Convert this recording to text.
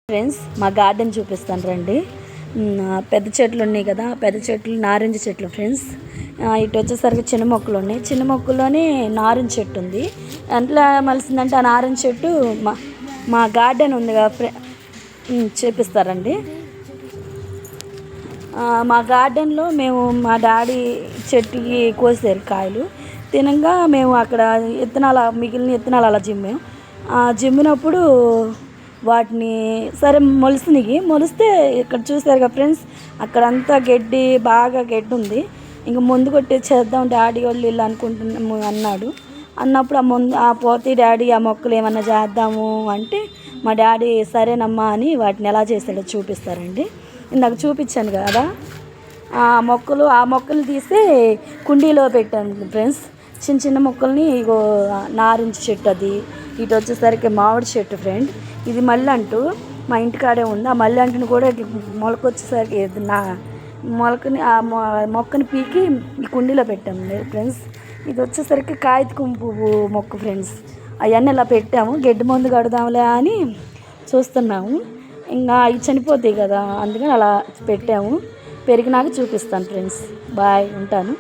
Friends మా garden చూపిస్తాను రండి. పెద్ద చెట్లు ఉన్నాయి కదా, పెద్ద చెట్లు నారింజ చెట్లు ఫ్రెండ్స్. ఇటు వచ్చేసరికి చిన్న మొక్కలు ఉన్నాయి. చిన్న మొక్కల్లోనే నారింజ చెట్టు ఉంది. ఎంతలా మలిసిందంటే ఆ నారింజ చెట్టు మా గార్డెన్ ఉంది కదా చూపిస్తారండి. మా గార్డెన్లో మేము మా డాడీ చెట్టుకి కోసారు కాయలు తినంగా మేము అక్కడ మిగిలిన విత్తనాలు అలా జిమ్మాము. జిమ్మినప్పుడు వాటిని సరే మొలిస్తే ఇక్కడ చూసారు కదా ఫ్రెండ్స్, అక్కడంతా బాగా గడ్డి ఉంది. ఇంక ముందు కొట్టి చేద్దాం డాడీ వాళ్ళు ఇల్లు అనుకుంటున్నాము అన్నప్పుడు పోతే డాడీ ఆ మొక్కలు ఏమన్నా చేద్దాము అంటే మా డాడీ సరేనమ్మా అని వాటిని ఎలా చేసాడో చూపిస్తారండి. ఇందాక చూపించాను కదా ఆ మొక్కలు తీసి కుండీలో పెట్టాను ఫ్రెండ్స్. చిన్న చిన్న మొక్కల్ని ఇగో నారింజ చెట్టు, అది ఇటు వచ్చేసరికి మామిడి చెట్టు ఫ్రెండ్. ఇది మల్లెంటు మా ఇంటికాడే ఉంది. ఆ మల్లెంటుని కూడా మొలకొచ్చేసరికి మొక్కని పీకి ఈ కుండీలో పెట్టాము ఫ్రెండ్స్. ఇది వచ్చేసరికి కాగితం పువ్వు మొక్క ఫ్రెండ్స్. అవన్నీ ఇలా పెట్టాము, గడ్డి మందు కడదాంలే అని చూస్తున్నాము. ఇంకా అవి చనిపోతాయి కదా, అందుకని అలా పెట్టాము. పెరిగినాక చూపిస్తాను ఫ్రెండ్స్. బాయ్, ఉంటాను.